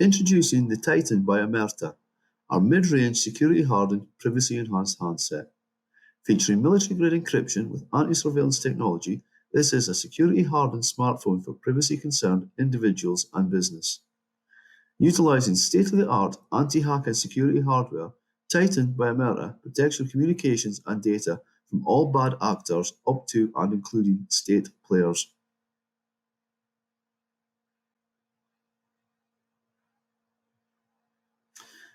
Introducing the Titan by Omerta, our mid-range security-hardened, privacy-enhanced handset. Featuring military-grade encryption with anti-surveillance technology, this is a security-hardened smartphone for privacy-concerned individuals and business. Utilizing state-of-the-art anti-hack and security hardware, Titan by Omerta protects your communications and data from all bad actors up to and including state players.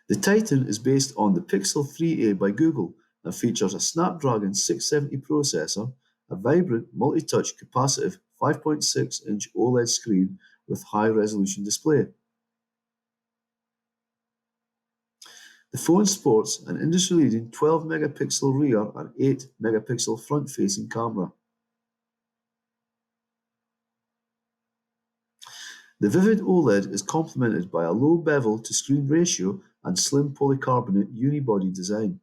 The Titan is based on the Pixel 3a by Google and features a Snapdragon 670 processor, a vibrant multi-touch capacitive 5.6-inch OLED screen with high-resolution display. The phone sports an industry-leading 12-megapixel rear and 8-megapixel front-facing camera. The vivid OLED is complemented by a low bevel to screen ratio and slim polycarbonate unibody design.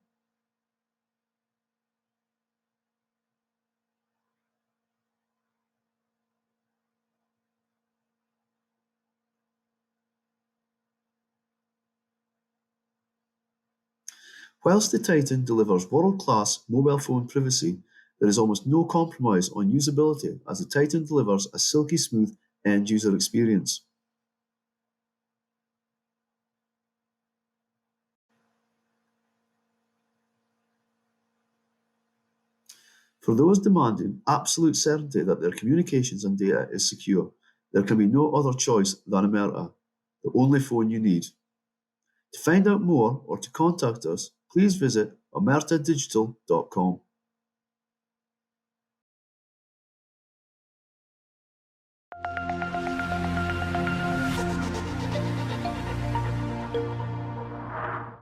Whilst the Titan delivers world-class mobile phone privacy, there is almost no compromise on usability as the Titan delivers a silky smooth end-user experience. For those demanding absolute certainty that their communications and data is secure, there can be no other choice than Omerta, the only phone you need. To find out more or to contact us, please visit omertadigital.com.